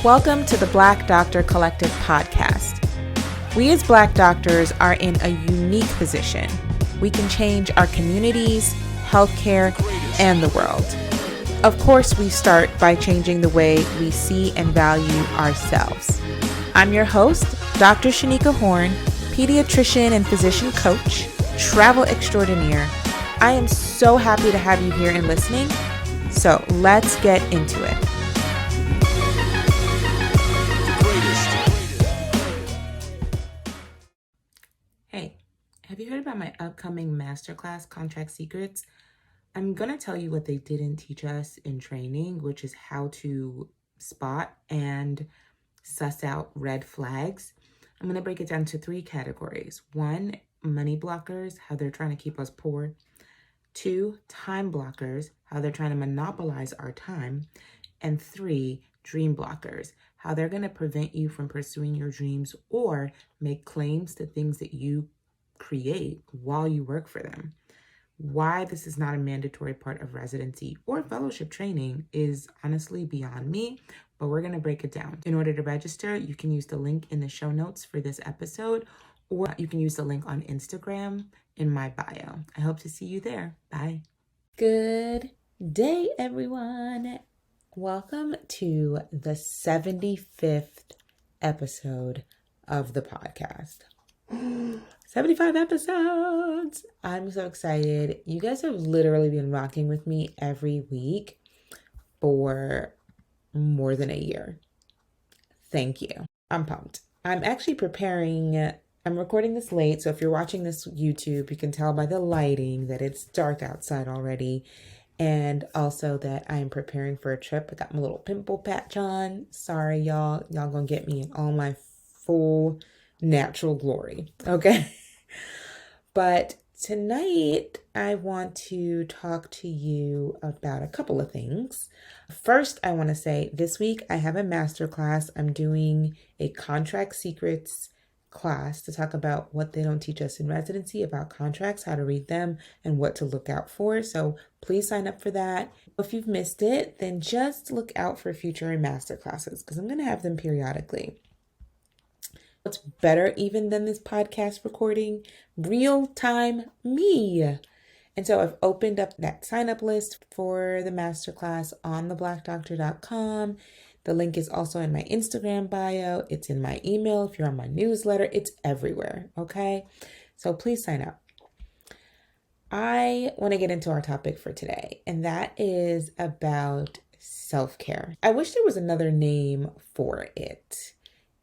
Welcome to the Black Doctor Collective podcast. We as Black doctors are in a unique position. We can change our communities, healthcare, and the world. Of course, we start by changing the way we see and value ourselves. I'm your host, Dr. Shanika Horn, pediatrician and physician coach, travel extraordinaire. I am so happy to have you here and listening. So let's get into it. Hey, have you heard about my upcoming Masterclass, Contract Secrets? I'm going to tell you what they didn't teach us in training, which is how to spot and suss out red flags. I'm going to break it down to 3 categories. 1, money blockers, how they're trying to keep us poor. 2, time blockers, how they're trying to monopolize our time. And 3, dream blockers, how they're going to prevent you from pursuing your dreams or make claims to things that you create while you work for them. Why this is not a mandatory part of residency or fellowship training is honestly beyond me, but we're going to break it down. In order to register, you can use the link in the show notes for this episode, or you can use the link on Instagram in my bio. I hope to see you there. Bye. Good day, everyone. Welcome to the 75th episode of the podcast. 75 episodes. I'm so excited. You guys have literally been rocking with me every week for more than a year. Thank you. I'm pumped. I'm actually I'm recording this late, so if you're watching this YouTube, you can tell by the lighting that it's dark outside already, and also that I'm preparing for a trip. I got my little pimple patch on. Sorry, y'all. Y'all gonna get me in all my full natural glory, okay? But tonight, I want to talk to you about a couple of things. First, I want to say this week I have a masterclass. I'm doing a contract secrets class to talk about what they don't teach us in residency about contracts, how to read them, and what to look out for. So please sign up for that. If you've missed it, then just look out for future masterclasses because I'm going to have them periodically. What's better even than this podcast recording? Real-time me. And so I've opened up that sign-up list for the masterclass on theblackdoctor.com. The link is also in my Instagram bio. It's in my email. If you're on my newsletter, it's everywhere, okay? So please sign up. I want to get into our topic for today, and that is about self-care. I wish there was another name for it.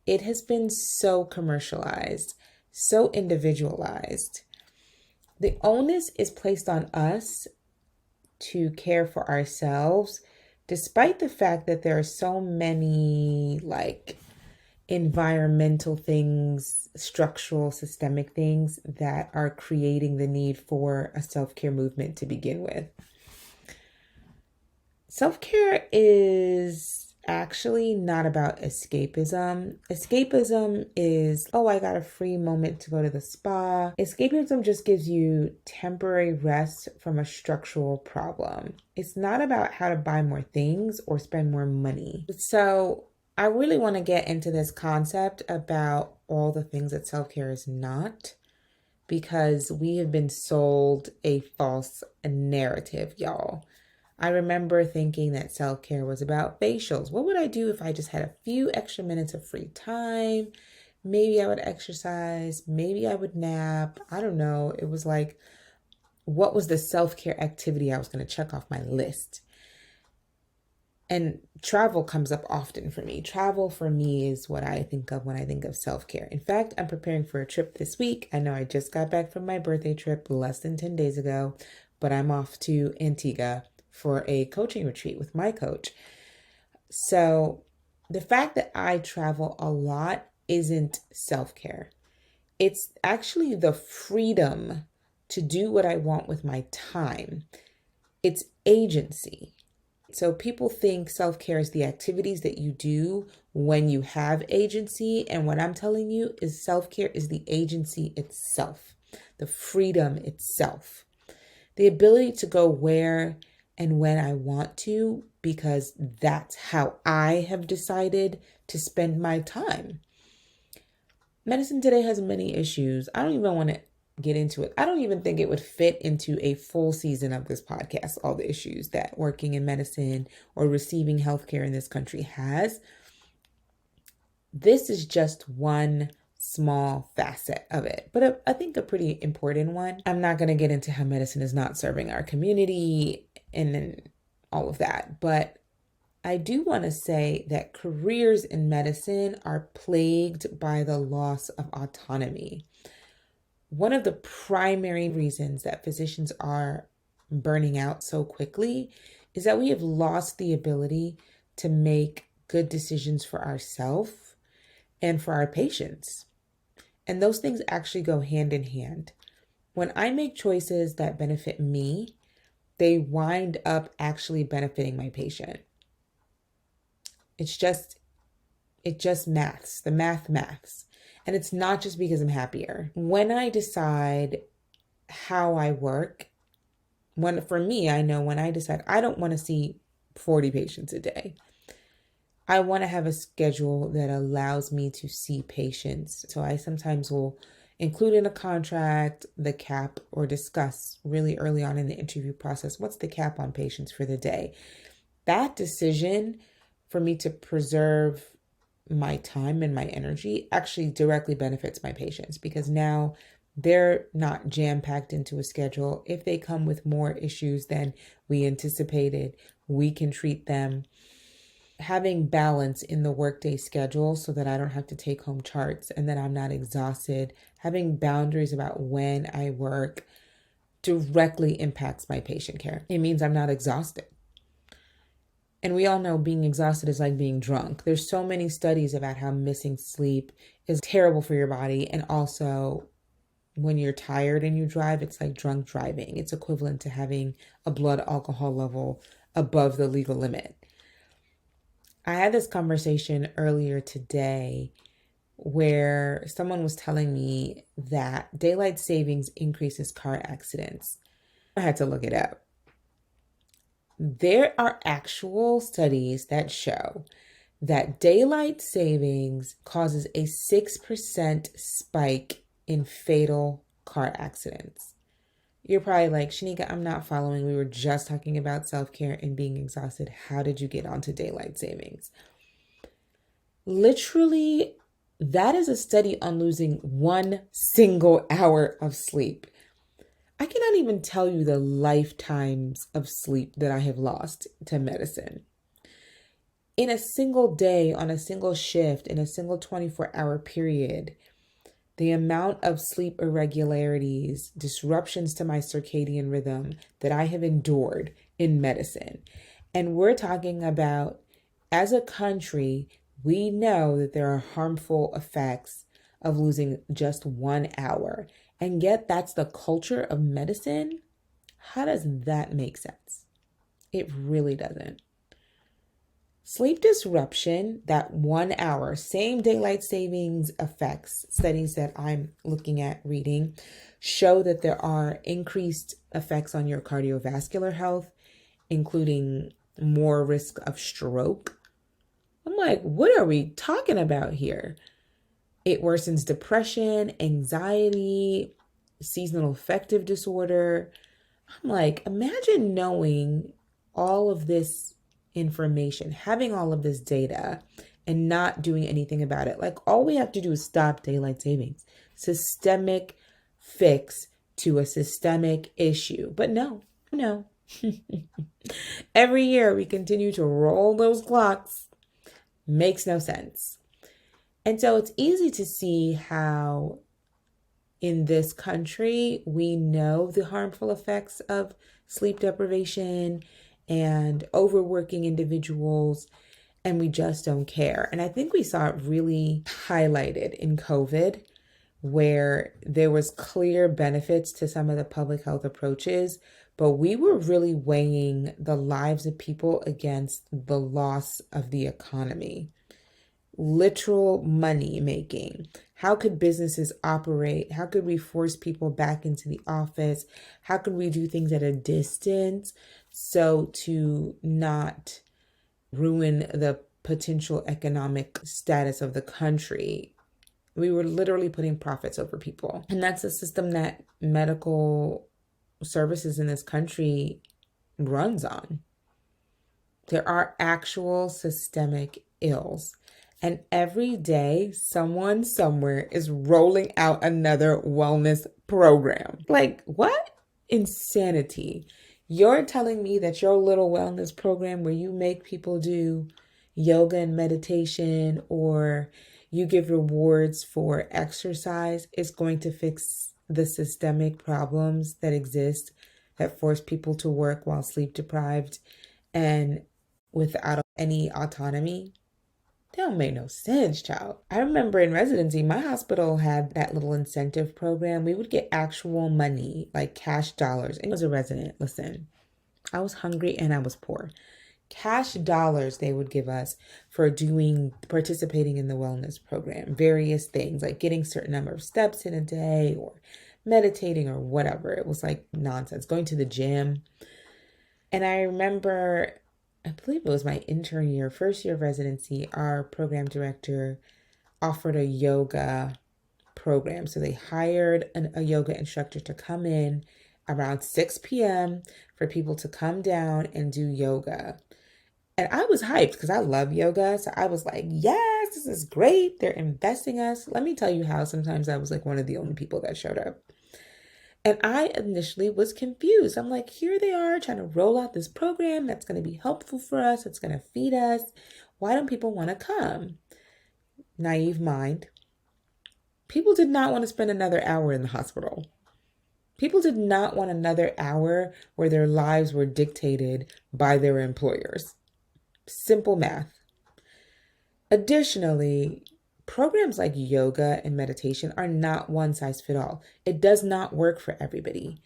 It has been so commercialized, so individualized. The onus is placed on us to care for ourselves, despite the fact that there are so many environmental things, structural, systemic things that are creating the need for a self-care movement to begin with. Self-care is actually not about escapism. Escapism is, I got a free moment to go to the spa. Escapism just gives you temporary rest from a structural problem. It's not about how to buy more things or spend more money. So I really want to get into this concept about all the things that self-care is not, because we have been sold a false narrative, y'all. I remember thinking that self-care was about facials. What would I do if I just had a few extra minutes of free time? Maybe I would exercise. Maybe I would nap. I don't know. It was like, what was the self-care activity I was going to check off my list? And travel comes up often for me. Travel for me is what I think of when I think of self-care. In fact, I'm preparing for a trip this week. I know I just got back from my birthday trip less than 10 days ago, but I'm off to Antigua for a coaching retreat with my coach. So the fact that I travel a lot isn't self-care. It's actually the freedom to do what I want with my time. It's agency. So people think self-care is the activities that you do when you have agency. And what I'm telling you is self-care is the agency itself, the freedom itself, the ability to go where and when I want to, because that's how I have decided to spend my time. Medicine today has many issues. I don't even want to get into it. I don't even think it would fit into a full season of this podcast, all the issues that working in medicine or receiving healthcare in this country has. This is just one small facet of it, but I think a pretty important one. I'm not going to get into how medicine is not serving our community and all of that, but I do want to say that careers in medicine are plagued by the loss of autonomy. One of the primary reasons that physicians are burning out so quickly is that we have lost the ability to make good decisions for ourselves and for our patients. And those things actually go hand in hand. When I make choices that benefit me, they wind up actually benefiting my patient. It just maths. The maths. And it's not just because I'm happier. When I decide how I work, for me, I know when I decide I don't want to see 40 patients a day. I want to have a schedule that allows me to see patients. So I sometimes will include in a contract the cap or discuss really early on in the interview process, what's the cap on patients for the day? That decision for me to preserve my time and my energy actually directly benefits my patients, because now they're not jam-packed into a schedule. If they come with more issues than we anticipated, we can treat them. Having balance in the workday schedule so that I don't have to take home charts and that I'm not exhausted, having boundaries about when I work directly impacts my patient care. It means I'm not exhausted. And we all know being exhausted is like being drunk. There's so many studies about how missing sleep is terrible for your body. And also, when you're tired and you drive, it's like drunk driving. It's equivalent to having a blood alcohol level above the legal limit. I had this conversation earlier today where someone was telling me that daylight savings increases car accidents. I had to look it up. There are actual studies that show that daylight savings causes a 6% spike in fatal car accidents. You're probably like, Shanika, I'm not following. We were just talking about self-care and being exhausted. How did you get onto daylight savings? Literally, that is a study on losing 1 single hour of sleep. I cannot even tell you the lifetimes of sleep that I have lost to medicine. In a single day, on a single shift, in a single 24-hour period, the amount of sleep irregularities, disruptions to my circadian rhythm that I have endured in medicine. And we're talking about, as a country, we know that there are harmful effects of losing just 1 hour. And yet that's the culture of medicine. How does that make sense? It really doesn't. Sleep disruption, that 1 hour, same daylight savings effects, studies that I'm looking at reading, show that there are increased effects on your cardiovascular health, including more risk of stroke. I'm like, what are we talking about here? It worsens depression, anxiety, seasonal affective disorder. I'm like, imagine knowing all of this information, having all of this data and not doing anything about it. Like, all we have to do is stop daylight savings. Systemic fix to a systemic issue. But no. Every year we continue to roll those clocks. Makes no sense. And so it's easy to see how in this country we know the harmful effects of sleep deprivation and overworking individuals, and we just don't care. And I think we saw it really highlighted in COVID, where there was clear benefits to some of the public health approaches, but we were really weighing the lives of people against the loss of the economy. literal money making. How could businesses operate? How could we force people back into the office? How could we do things at a distance so to not ruin the potential economic status of the country? We were literally putting profits over people. And that's a system that medical services in this country runs on. There are actual systemic ills. And every day, someone somewhere is rolling out another wellness program. Like, what? Insanity. You're telling me that your little wellness program where you make people do yoga and meditation, or you give rewards for exercise, is going to fix the systemic problems that exist that force people to work while sleep deprived and without any autonomy? That don't make no sense, child. I remember in residency, my hospital had that little incentive program. We would get actual money, like cash dollars. And as a resident, listen, I was hungry and I was poor. Cash dollars they would give us for participating in the wellness program. Various things like getting a certain number of steps in a day or meditating or whatever. It was like nonsense. Going to the gym. And I remember, I believe it was my intern year, first year of residency, our program director offered a yoga program. So they hired a yoga instructor to come in around 6 p.m. for people to come down and do yoga. And I was hyped because I love yoga. So I was like, yes, this is great. They're investing us. Let me tell you how sometimes I was like one of the only people that showed up. And I initially was confused. I'm like, here they are trying to roll out this program that's going to be helpful for us. It's going to feed us. Why don't people want to come? Naive mind. People did not want to spend another hour in the hospital. People did not want another hour where their lives were dictated by their employers. Simple math. Additionally, programs like yoga and meditation are not one size fit all. It does not work for everybody.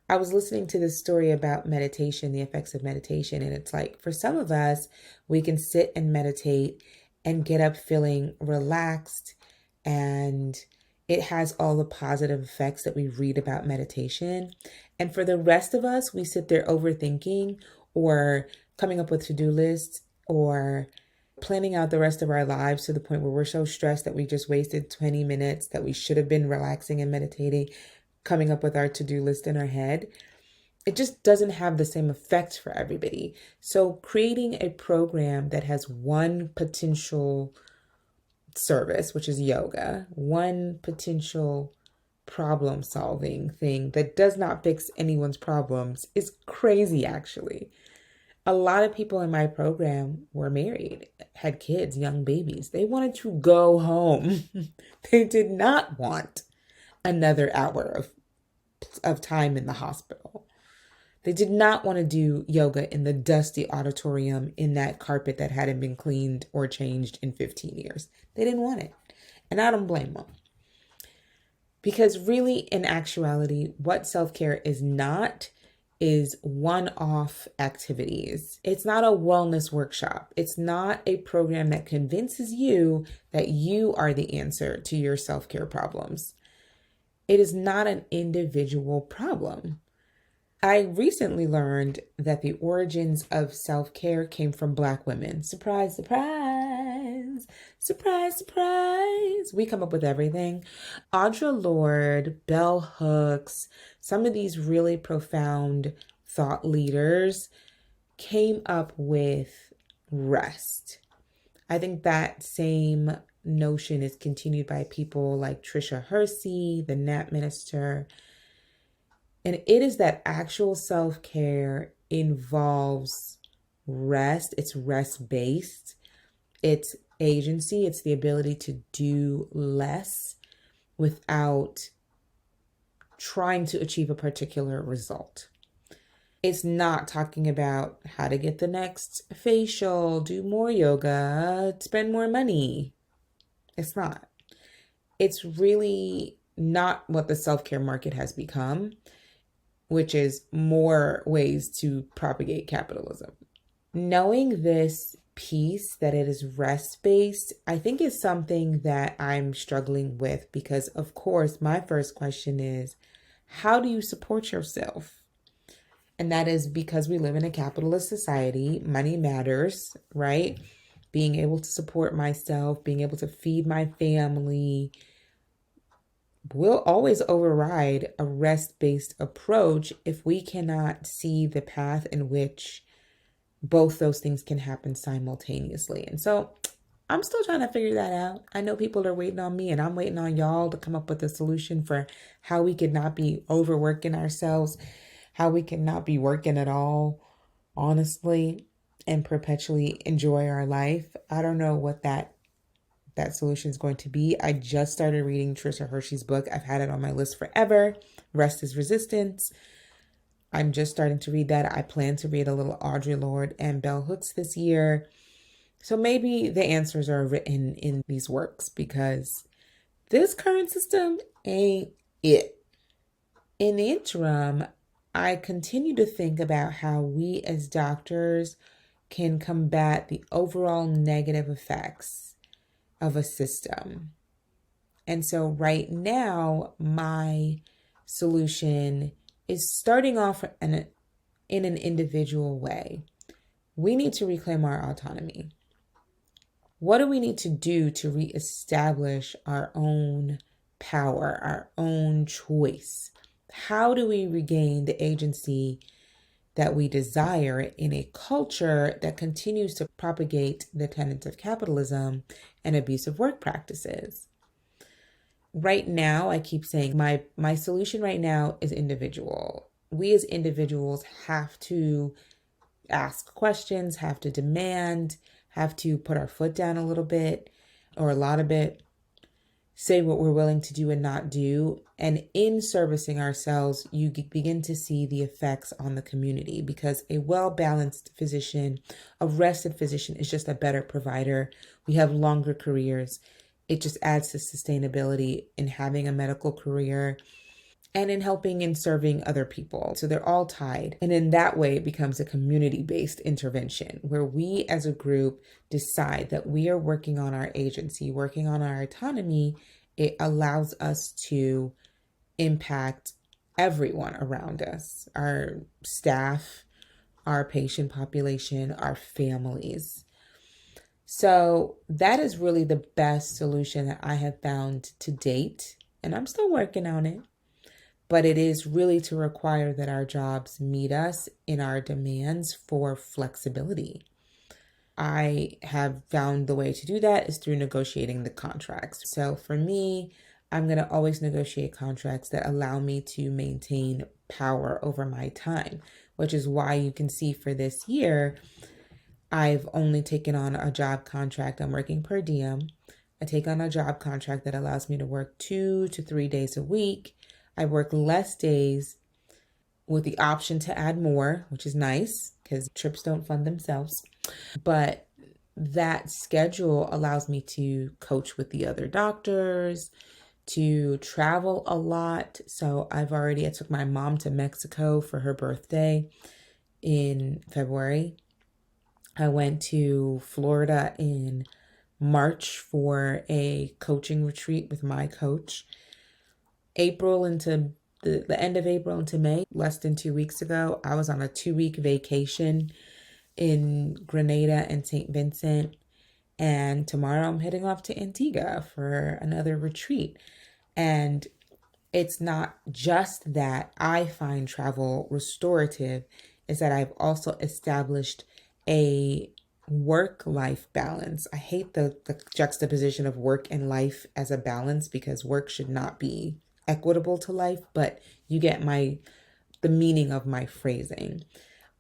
I was listening to this story about meditation, the effects of meditation, and it's like for some of us, we can sit and meditate and get up feeling relaxed, and it has all the positive effects that we read about meditation. And for the rest of us, we sit there overthinking or coming up with to-do lists or planning out the rest of our lives to the point where we're so stressed that we just wasted 20 minutes that we should have been relaxing and meditating, coming up with our to-do list in our head. It just doesn't have the same effect for everybody. So creating a program that has one potential service, which is yoga, one potential problem-solving thing that does not fix anyone's problems is crazy, actually. A lot of people in my program were married, had kids, young babies. They wanted to go home. They did not want another hour of time in the hospital. They did not want to do yoga in the dusty auditorium in that carpet that hadn't been cleaned or changed in 15 years. They didn't want it. And I don't blame them. Because really, in actuality, what self-care is not is one-off activities. It's not a wellness workshop. It's not a program that convinces you that you are the answer to your self-care problems. It is not an individual problem. I recently learned that the origins of self-care came from Black women. Surprise, surprise, surprise, surprise. We come up with everything. Audre Lorde, Bell Hooks, some of these really profound thought leaders came up with rest. I think that same notion is continued by people like Trisha Hersey, the NAP minister. And it is that actual self-care involves rest. It's rest-based. It's agency. It's the ability to do less without trying to achieve a particular result. It's not talking about how to get the next facial, do more yoga, spend more money. It's not. It's really not what the self-care market has become, which is more ways to propagate capitalism. Knowing this piece, that it is rest-based, I think is something that I'm struggling with because, of course, my first question is, how do you support yourself? And that is because we live in a capitalist society. Money matters, right? Being able to support myself, being able to feed my family will always override a rest-based approach if we cannot see the path in which both those things can happen simultaneously. And so I'm still trying to figure that out. I know people are waiting on me, and I'm waiting on y'all to come up with a solution for how we could not be overworking ourselves, how we can not be working at all, honestly, and perpetually enjoy our life. I don't know what that solution is going to be. I just started reading Trisha Hershey's book. I've had it on my list forever. Rest is Resistance. I'm just starting to read that. I plan to read a little Audre Lorde and Bell Hooks this year. So maybe the answers are written in these works because this current system ain't it. In the interim, I continue to think about how we as doctors can combat the overall negative effects of a system. And so right now, my solution is starting off in an individual way. We need to reclaim our autonomy. What do we need to do to reestablish our own power, our own choice? How do we regain the agency that we desire in a culture that continues to propagate the tenets of capitalism and abusive work practices? Right now, I keep saying my solution right now is individual. We as individuals have to ask questions, have to demand, have to put our foot down a little bit or a lot of it, say what we're willing to do and not do. And in servicing ourselves, you begin to see the effects on the community because a well-balanced physician, a rested physician is just a better provider. We have longer careers. It just adds to sustainability in having a medical career and in helping and serving other people. So they're all tied. And in that way, it becomes a community-based intervention where we as a group decide that we are working on our agency, working on our autonomy. It allows us to impact everyone around us, our staff, our patient population, our families. So that is really the best solution that I have found to date. And I'm still working on it. But it is really to require that our jobs meet us in our demands for flexibility. I have found the way to do that is through negotiating the contracts. So for me, I'm going to always negotiate contracts that allow me to maintain power over my time, which is why you can see for this year, I've only taken on a job contract. I'm working per diem. I take on a job contract that allows me to work 2 to 3 days a week. I work less days with the option to add more, which is nice because trips don't fund themselves. But that schedule allows me to coach with the other doctors, to travel a lot. So I took my mom to Mexico for her birthday in February. I went to Florida in March for a coaching retreat with my coach. April into the end of April into May, less than 2 weeks ago, I was on a 2-week vacation in Grenada and St. Vincent. And tomorrow I'm heading off to Antigua for another retreat. And it's not just that I find travel restorative, is that I've also established a work-life balance. I hate the juxtaposition of work and life as a balance because work should not be equitable to life, but you get the meaning of my phrasing.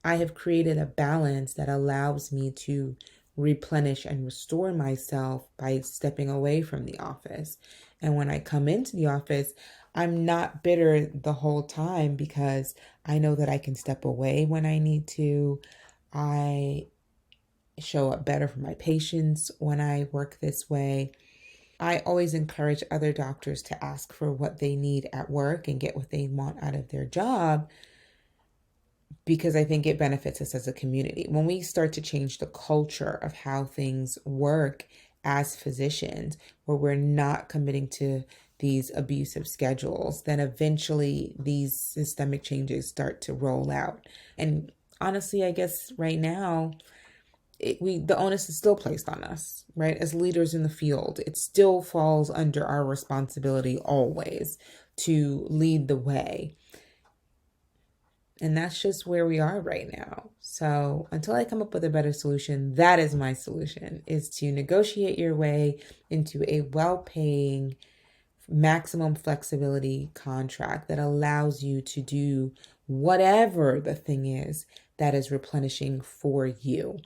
I have created a balance that allows me to replenish and restore myself by stepping away from the office. And when I come into the office, I'm not bitter the whole time because I know that I can step away when I need to. I show up better for my patients when I work this way. I always encourage other doctors to ask for what they need at work and get what they want out of their job. because I think it benefits us as a community. When we start to change the culture of how things work as physicians, where we're not committing to these abusive schedules, then eventually these systemic changes start to roll out. And honestly, I guess right now, the onus is still placed on us, right? As leaders in the field, it still falls under our responsibility always to lead the way. And that's just where we are right now. So until I come up with a better solution, that is my solution, is to negotiate your way into a well-paying, maximum flexibility contract that allows you to do whatever the thing is that is replenishing for you.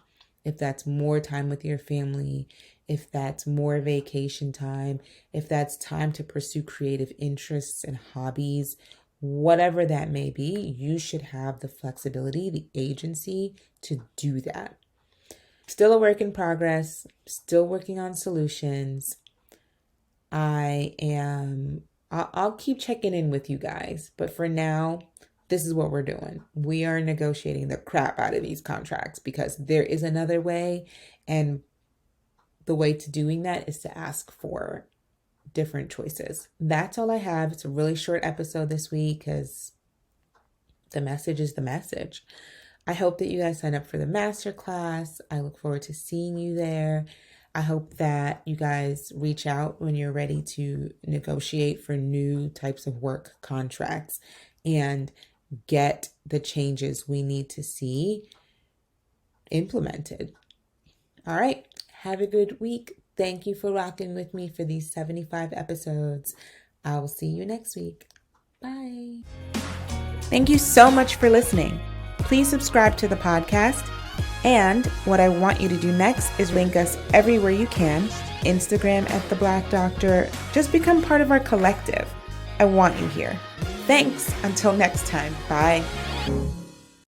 If that's more time with your family, if that's more vacation time, if that's time to pursue creative interests and hobbies, whatever that may be, you should have the flexibility, the agency to do that. Still a work in progress, still working on solutions. I'll keep checking in with you guys, but for now, this is what we're doing. We are negotiating the crap out of these contracts because there is another way, and the way to doing that is to ask for different choices. That's all I have. It's a really short episode this week because the message is the message. I hope that you guys sign up for the masterclass. I look forward to seeing you there. I hope that you guys reach out when you're ready to negotiate for new types of work contracts and get the changes we need to see implemented. All right. Have a good week. Thank you for rocking with me for these 75 episodes. I will see you next week. Bye. Thank you so much for listening. Please subscribe to the podcast. And what I want you to do next is link us everywhere you can. Instagram at The Black Doctor. Just become part of our collective. I want you here. Thanks. Until next time. Bye.